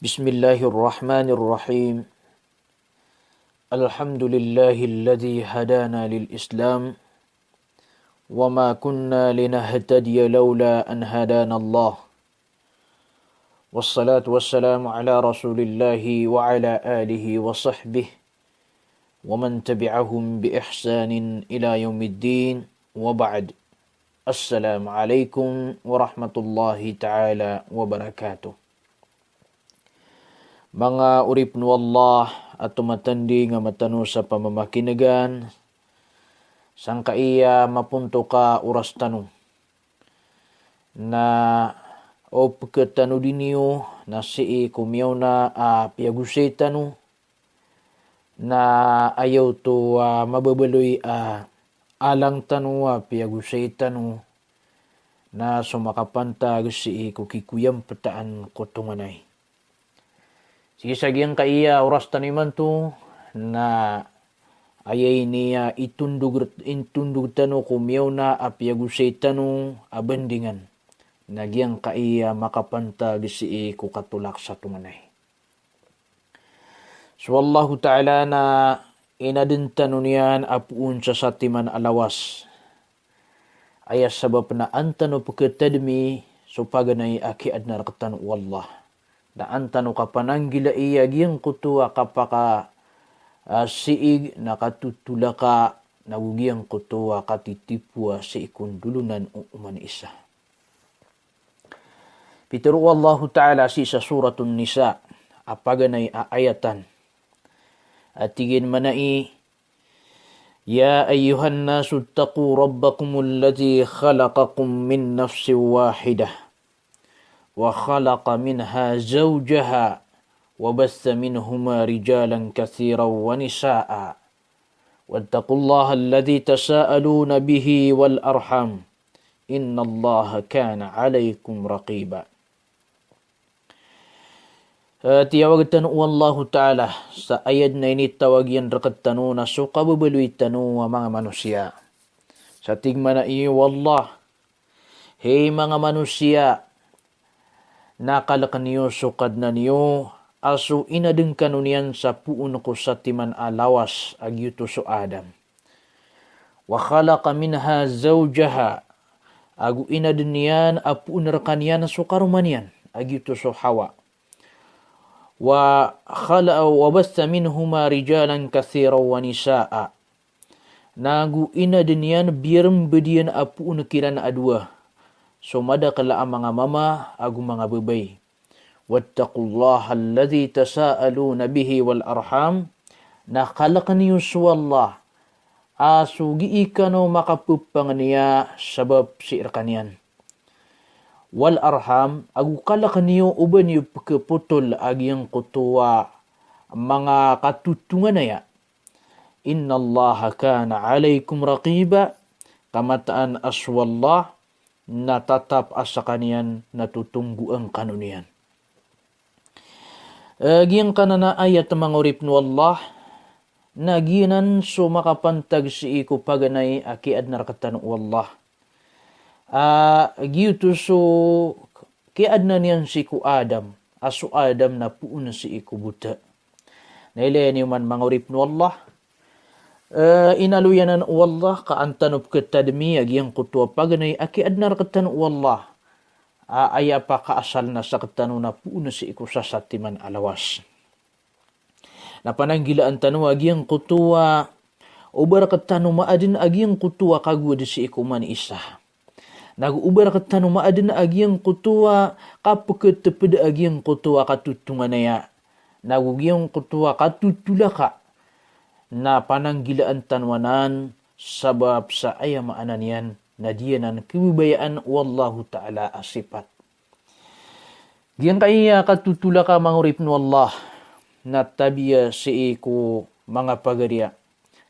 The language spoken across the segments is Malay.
Bismillahirrahmanirrahim. Alhamdulillahilladzi hadana lil Islam wa ma kunna linahtadiya laula an hadana Allah. Wassalatu wassalamu ala Rasulillahi wa ala alihi wa sahbihi wa man tabi'ahum bi ihsanin ila yaumiddin wa ba'd. Assalamualaikum warahmatullahi taala wabarakatuh. Mga urip nu Allah atau matandi nga matano sa pamamakinagan sangka iya mapunto ka oras tanu na o pagkatano dinyo na si kumiyaw na piagusay tanu na ayaw to mababaloy alang tanu piagusay tanu na sumakapantag si kukikuyam pataan kotunganay. Sige sagyang kaiya oras taniman to na ayay niya itundug tano kumiyaw na apiagusay tano abandingan. Nagyang kaiya makapantag si kukatulak sa tumanay. So Allah Ta'ala na inadin tano niyan apuun sa satiman alawas. Ayas sabab na antano pagkatadmi so paganay akiad na rakatan wallah. Na antano kapananggila iya giyang kutua kapaka siig nakatutula ka nagugiyang kutua katitipua sa ikundulunan uman isa. Pituru Allah Ta'ala si sa suratun Nisa apaganay ayatan at tigin manai Ya ayyuhan nasu taqu rabbakumul ladzi khalaqakum min nafsin wahidah وخلق منها زوجها وبث منهما رجالا كثيرا ونساء واتقوا الله الذي تساءلون به والأرحام إن الله كان عليكم رقيبا. Tiyawagtan Allah Ta'ala sa ayad na ini tawagyan rakat tanu na suka babaluy tanu mga manusia. Sa tigma na iyo wallah, hey mga manusia, nakalakan niyo sukad na niyo aso inadeng kanunian sa puun ko sa timan alawas agyuto so Adam. Wa khalaqa minha zawjaha agu inadeng niyan apuun rakanian so karumanian agyuto so Hawa. Wa basta minhuma rijalan kathira wa nisaa. Nagu inadeng niyan biram bedian apuun kiran adua. So mada kala ang mga mama agu mga babay. Wattaqullaha alladhi tasaaluna bihi wal arham. Nakalakan niyo sa Allah. Asugi ikano makapupang niya sabab si irkanian. Wal arham agu kalakan niyo uban niyo pagkaputol agyang kutuwa mga katutungan na ya. Inna Allaha kana alaykum raqiba. Kamataan aswallah. Natatap asa kanian natutunggu ang kanunian. Giyang kanana ayat mangurip nu Allah naginan so makapantag si iku paganay akiad narakatan Allah. Giyuto so kiad na niyan si ku Adam aso Adam na puun si iku buta. Nailayan man mangurip nu Allah. Inaluyanan wallah kaantanop ketadmi agyang kutua paganay aki adnar ketan wallah aya pa kaasal na sa ketanu na puuna si iku sa satiman alawas. Napananggilaan tanu agyang kutua ubar ketanu maadin agyang kutua kagud si iku man isa. Naguubar ketanu maadin agyang kutua kapeket tepeda agyang kutua katutungan ya. Nagugyang kutua katutulaka na pananggilaan tanwanan sabab sa ayamaanan yan na diyanan kiwibayaan wallahu ta'ala asipat. Diyan kaya katutula ka mangurip nu Allah na tabiya si iku mga pagarya.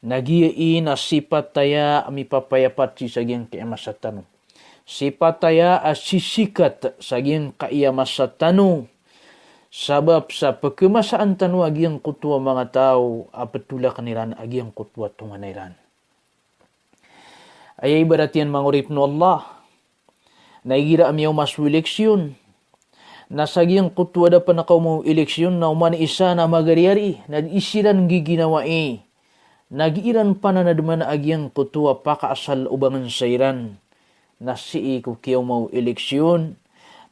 Nagiyain na sipat taya mipapayapat si sagyang kaimasatano. Sipat taya asisikat sagyang kaimasatano. Sabab sa pagkemasaan tanu agyang kutua mga tao apatula kaniran agyang kutua tunganairan. Ayay baratian mangurip no Allah. Naigira amyaw maswileksyon. Nasagyang kutwa da pa na mau eleksyon na umani isa na magariari na isiran giginawai. Nagiiran pa na nadman agyang kutwa pakaasal ubangan sayran. Na si ko kiyaw mau eleksyon.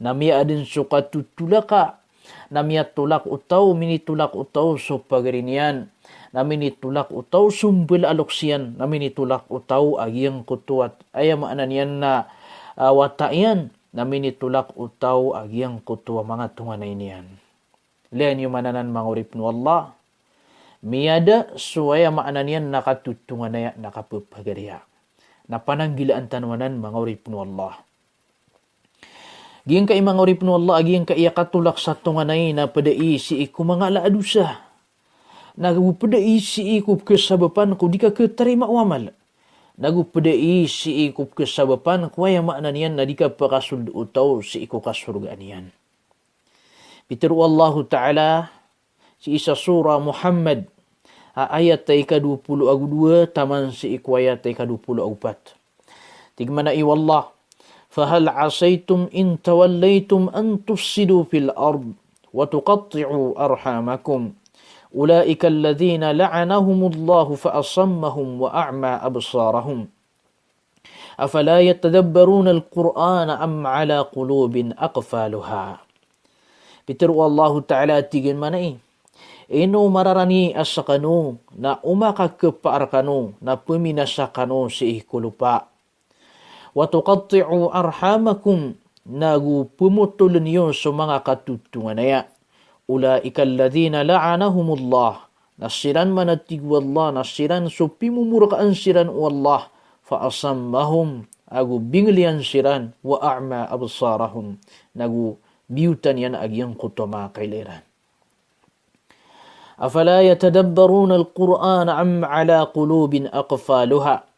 Na miya adin suka tutulaka. Na miya tulak utaw, minitulak utaw so pagarinyan. Na minitulak utaw sumbel aloksiyan. Na minitulak utaw agyang kutwa. Ayam anan yan na watayan. Namin itulak utaw agyang kutwa mga tunganay niyan. Lian yung mananan mga uripno Allah. Miyada suwaya maanan yan nakatutunganaya nakapapagariya. Napananggilaan tanwanan mga uripno Allah. Giyang kay mga uripno Allah, agiyang kay katulak sa tunganay na padai si iku mga laadusa. Nagpadai si iku kesabapan ko di ka ketarima wamal. Nagupadai si ikup kesabapan kuaya makna niyan na di ka pakasul utaw si iku kasurgaan niyan. Bitiru Allah Ta'ala si isa surah Muhammad ayat taika 22 taman si iku ayat taika 24. Tigmana wallah fahal asaytum in tawallaytum an tufsidu fil ard wa tuqatti'u arhamakum. أولئك الذين لعنهم الله فأصمهم وأعمى أبصارهم أفلا يتدبرون القرآن أم على قلوب أقفالها. Bitiru Allah Ta'ala tigin manai. Ino mararani asakano na umakakapaarakano na puminasakano si ikulupa. Watuqatti'u arhamakum nagu pumutulun niyo sa mga katutunganaya. Ulaika alladhina la'anahumullah. Nasiran manatig wallah, nasiran so pimumurakaan siran wallah. Fa'asammahum, agu binglian siran, wa a'ma absarahum. Nagu biutan yan agyang kutama kaileran. Afala yatadabbaruna al-Qur'an am ala qulubin aqfaluha.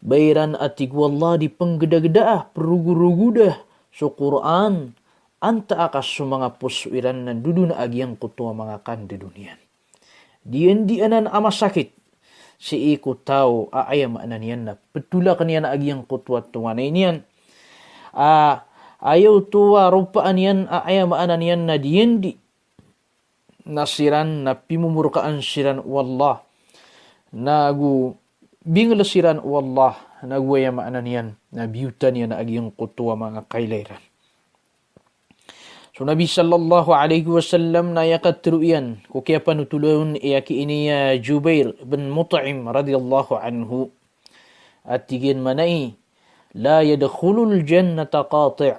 Bayran atig wallah di penggeda-geda, perugu-rugudah. So Qur'an, anta akas sa mga puswiran na dudun agyang kutuwa mga kan di dunian. Diyan amasakit si iku tao aayam anan yan na petula kanian agyang kutuwa tuwanay niyan. Ayaw tuwa rupaan yan aayam anan yan na diyan di nasiran na pimumurkaan siran wallah. Nagu bingla siran wallah. Nagwayam anan yan na biyutan yan na agyang kutuwa mga kailairan. So Nabi sallallahu alaihi wasallam na yakatruyan ko kaya panutulun iyaki ini Jubair bin Mut'im radhiyallahu anhu at tigin manai la yadkhulul jannata qati'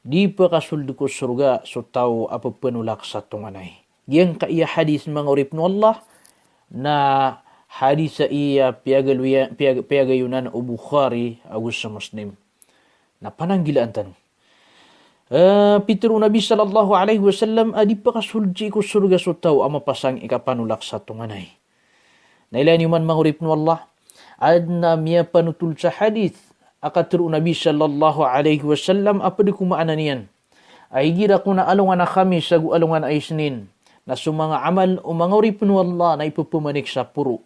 di pakasul ko surga so tao apa penulak sa tunganay. Yang kaya hadis mga uripno Allah na hadis sa iya piyagayunan o Bukhari agus sa Muslim na pananggilaan tanong. Pitru Nabi sallallahu alaihi wasallam adi pakasulji ko surga so tao ama pasang ikapanulak sa tunganay. Nailan yuman mangurip no Allah adna miya panutul sa hadith akatru Nabi sallallahu alaihi wasallam apa di kumaana niyan. Ay gira ko na alungan na kami sa alungan ay Isnin na sumanga amal o mangurip no Allah na ipupumanik sa puro.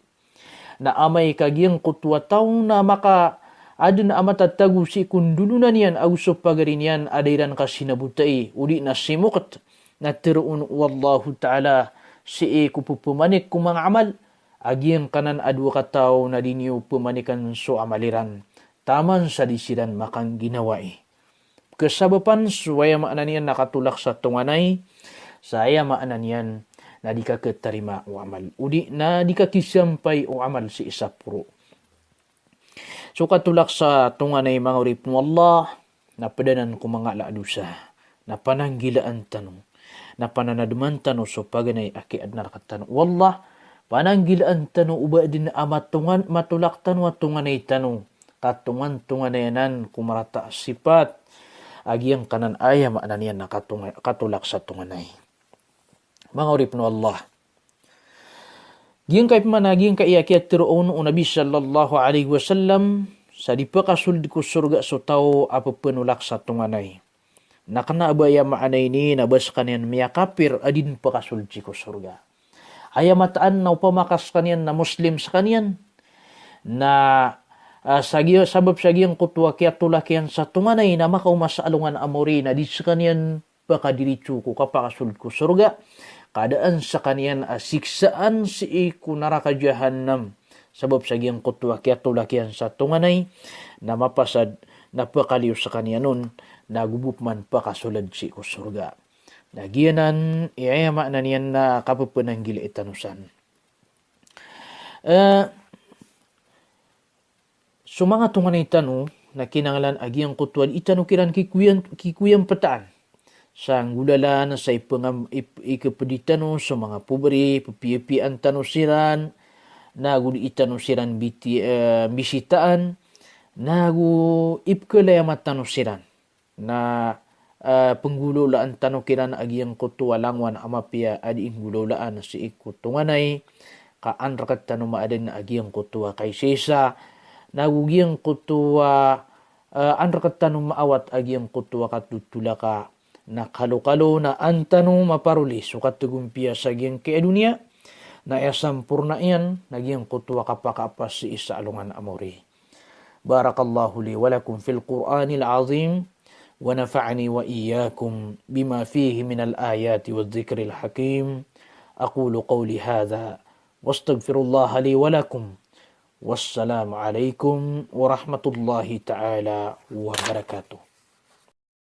Na amay kagyang kutwa tao na maka adun amatatagu si kundulunan yan agusop pagarin yan adairan kasinabutai uli na simukat na tiruun wallahu ta'ala si kupupumanik kumang amal agyang kanan adwa katao na dinyo pumanikan so amaliran taman sa disiran makang ginawai. Kesabapan suwaya maanan yan nakatulak sa tunganay saya maanan yan na di ka ketarima o amal uli na di ka kisampay o amal si isa puro. So katulak sa tunganay mga uripno Allah, na padanan ko mga laadusa, na pananggilaan tanong, na pananadman tanong so paganay aki adnar katanong. Wallah, pananggilaan tanong uba din amatungan matulak tanong at tunganay tanong, katungan tunganayanan kumarata sipat, agyang kanan ayam anan yan na katulak sa tunganay. Mga uripno Allah, giyang kay pamanaging kaiyakiat tiroon o Nabi sallallahu alaihi wasallam sa di pakasul di ko surga so tao apa penulak sa tunganay. Nakana abaya maanay ni nabas kanyan miya kapir adin pakasul di ko surga. Aya mataan na upamakas kanyan na Muslim sa kanyan na sabab sa giyang kutwa kaya tulak yan sa tunganay na makaumas sa alungan amori na di sa kanyan pakadiricu ku kapakasulod ku surga kadaan sa kanian siksaan si iku neraka jahannam sebab sagiang kutwa kiatulakian sa tunganay na mapasad na pakaliw sa kanianon nagubup man pakasulod si iku surga. Nagianan iyama na niyan na kapapananggil itanusan. So mga tunganay tanu na kinanglan agiang kutwan itanu kiran kikuyang pataan sa ngulalan sa ikapeditanu sa mga pubri papiapian tanusiran nagu itanusiran bisitaan nagu ipkalayamat tanusiran na penggulolaan tanukiran agiang kutwa langwan amapia adi inggulolaan si ikutunganay kaan rakat tanu maaden na agiang kutwa kay sesa nagugiang kutwa anrakat tanu maawat agiang kutwa katutulaka na kalo-kalo na antanu maparuli sukat tugumpia sa agiang kaya dunia na yasampurna yan nagiang kutwa kapakapas si isa alungan amori. Barakallahu li walakum fil Qur'anil azim wa nafa'ani wa iyyakum bima fihi minal ayati wal dhikril hakim. Aqulu qawli hadha wastaghfirullaha li walakum. Wassalamu alaikum warahmatullahi ta'ala wabarakatuh.